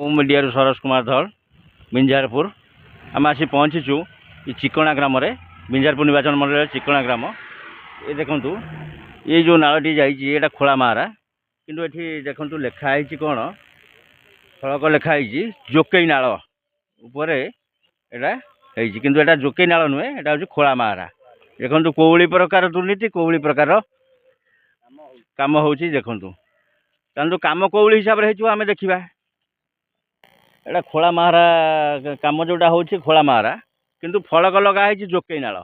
Media सरस कुमार धल बिंजारपुर आम आसी पहुँचीचु चिकणा ग्राम बिंजारपुर निर्वाचन मंडल चिकणा ग्राम ये देखु ये जो नालटी जाइए खोला मारा किंतु ये देखु लिखाई कौन फलक लिखाई जोकई नाल उपरे किंतु एटा जोकई नाल नुहे एटा हूँ खोला मारा देखु कौली प्रकार दुर्नीति कौली प्रकार काम हो देखु तांतु काम कौली हिसाब से आम देखा एटा खोला मारा काम जोटा हूँ खोला मारा किंतु फलक लगाई जोकई नाल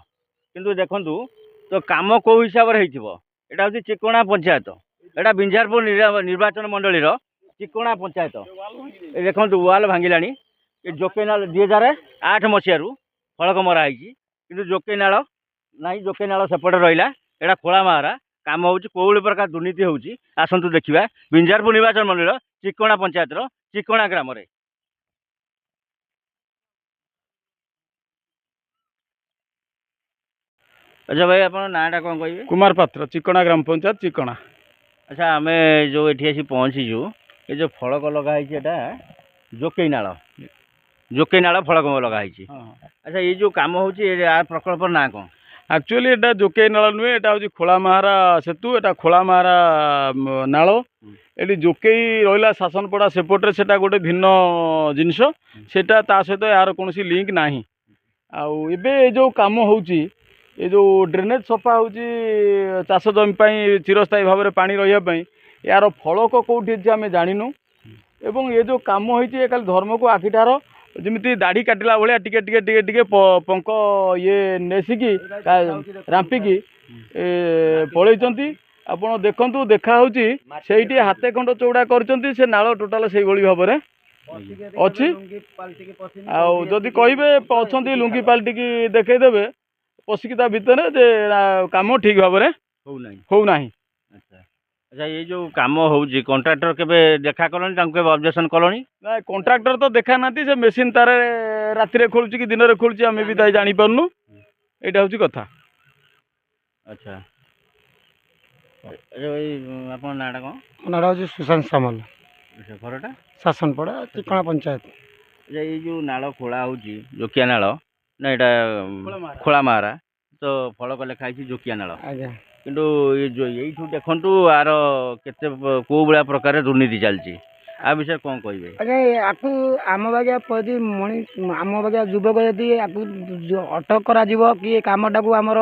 किंतु देखु तो काम कौ हिसाब से एटा हूँ चिकणा पंचायत एटा बिंजारपुर निर्वाचन मंडल चिकणा पंचायत देखु वाल भांगिला जोकई नाल 2008 मसीह फलक मराई किंतु जोकई नाल ना जोकई नाल सेपटे रहा एटा खोला मारा काम हूँ कौली प्रकार दुर्नीति हूँ आसतु देखा बिंजारपुर निर्वाचन मंडल चिकणा पंचायत चिकणा ग्राम। अच्छा भाई आप नाटा कौन कहे? कुमार पात्र चिकणा ग्राम पंचायत चिकणा। अच्छा आम जो ये आसी पहुँचीचु ये जो फलक लगाई जोकई नाल फलक लगाई। अच्छा ये जो कम हो प्रकल्प ना कौन? एक्चुअली एटा जोकई नाल नुहे एटा हूँ खोला महारा सेतु एटा खोला महारा नाल ये जोकई रहा शासन पड़ा सेपटे से गोटे भिन्न जिनस सेटा ता सहित यार कौन लिंक ना आउ ए जो कम हो ये जो ड्रेनेज सफा हो चाष जमी चिरस्थायी भाव में पानी रही यार फलक कौटी आम जानू एवं ये जो कम होती खाली धर्म को आखिटार जमी दाढ़ी काटिला भाया टिके टिके टिके टिके पंक ये नेसिकी रांपिकी पलैंती आपड़ देखु देखा से हाथे खंड चौड़ा कर नाल टोटाल से भाव में अच्छी आदि कहे अच्छा लुंगी पाल्टिकी देखईदेवे पशिकी भितर जे काम ठीक भाव में होना। अच्छा ये जो काम हो कंट्राक्टर केबे देखा कलोनी ऑब्जेक्शन कलोनी? ना कंट्राक्टर तो देखा ना से मेसीन तार राति खोलुँ कि दिन में खोलुँ आम भी जानी पार्नु यहाँ हूँ कथा। अच्छा भाई आप नाटा कौन? नाटा हूँ सुशांत सामल घरटा शासन पड़ा चिकणा पंचायत। अच्छा ये जो नाल खोला हो जोकिया नाल ना यहाँ खोला मारा तो फलक लिखाई जोकिया नाल किंतु ये जो यही देखु आर केते को बड़ा प्रकार दुर्नीति चलती आ विषय कौन कहे? आखु आम बागिया मणि आम बागिया युवक यदि अटक करा कि कामटा को आमर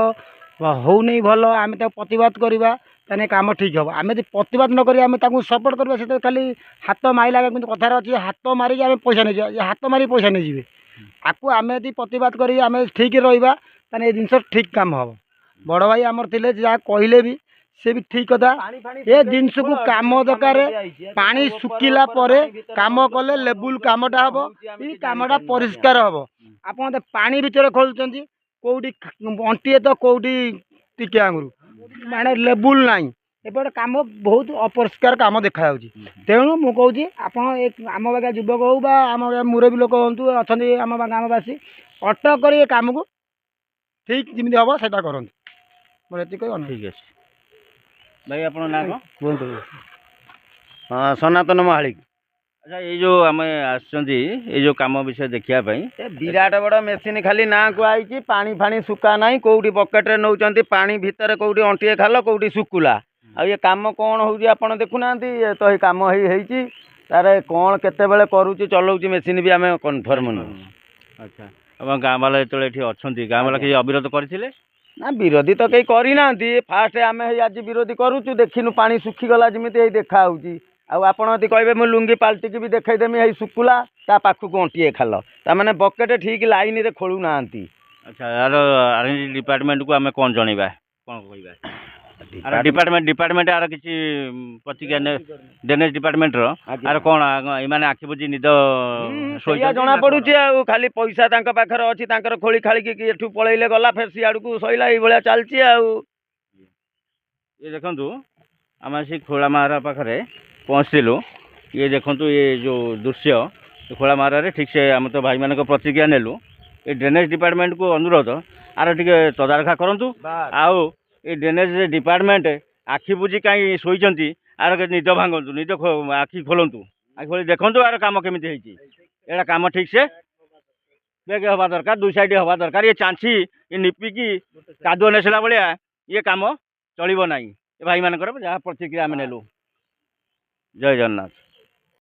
हो नहीं भल आम प्रतिवाद करवा ताने काम ठीक हम आम प्रतिवाद न करी आम सपोर्ट करवा से खाली हाथ मारिला कि कथार अच्छे हाथ मारिक आम पैसा नहीं हाथ मारी पैसा नहीं जी आपको आम यदि प्रतिवाद करी आम ठीक रहा ताने जिनस ठीक काम हम बड़ भाई आमर थे जहाँ कहले भी से भी ठीक कथा ये जिनस को काम दरकार पानी सुखिला काम कले लेबुल कामटा हम ये कामटा परिष्कार हम आप पानी भितर खोलुँच कौटी अंटे तो कौटी टिके आंगुर माने लेबुल ना एपटे काम बहुत अपरिष्कार काम देखा तेणु मुझे आप आम बागा युवक हो आम मुरबी लोक हूँ अच्छा आम ग्रामवासी अटक कर काम को ठीक जमी हम से करूँ ठीक है भाई आप ना कौन? कहतु हाँ सनातन महालिक। अच्छा ये जो आम ये जो काम विषय देखापी विराट बड़ मेसीन खाली ना को आई पानी फाणी सुखा ना कौटी बकेट्रे नौ पानी भितर कौटी अंटे खाल कौटी सुकुला आ ये काम कौन हो देखुना तो ये कम तार कौन केते बेले करुच्ची चलाऊँ मेसीन भी आम कन्फर्म नुह। अच्छा अब गाँ वाला जो अच्छा गाँ वाला किसी अविरोध करते ना विरोधी तो कहीं करना फास्ट आम आज विरोधी करुचु देखिनु पानी सुखीगला जमी देखा आपड़ कहे मुझे लुंगी पाल्टिकी भी देखईदेमी है सुकुला ता पाखक अंटे खाल ताने बकेट ठीक लाइन रे खोलू ना। अच्छा यार आरएनजी डिपार्टमेंट को आम कौन जनइबा कौन कहवा डिपार्टमेंट यार किसी प्रतिक्रिया ड्रेनेज डिपार्टमेंट यार कौन ये आखि बुझी निद जना पड़ू खाली पैसा पाखर अच्छी खोली खाली एठू पलैले गला फिर सियाड़ को सैला ये चलती ये देखु आम से खोला मारा पाखे पहुँचलु ये देखु ये जो दृश्य खोला मारे ठीक से आम तो भाई मान प्रतिक्रिया नेलु ये ड्रेनेज डिपार्टमेंट को अनुरोध आर टे तदारखा करूँ आउ ये ड्रेनेज डिपार्टमेंट आखि बुझी कहीं शोचती आर निद भांगतु निद आखि खोलतु ଆଗ ଦେଖନ୍ତୁ ଆର କାମ କେମିତି ହେଇଛି। ଏଇଟା କାମ ଠିକ୍ ସେ ବେଗ ହେବା ଦରକାର, ଦୁଇ ସାଇଡ଼ ହେବା ଦରକାର। ଇଏ ଚାଞ୍ଚି ଇଏ ନିପିକି କାଦୁଅ ନେସିଲା ଭଳିଆ ଇଏ କାମ ଚଳିବ ନାହିଁ। ଏ ଭାଇମାନଙ୍କର ଯାହା ପ୍ରତିକ୍ରିୟା ଆମେ ନେଲୁ। ଜୟ ଜଗନ୍ନାଥ।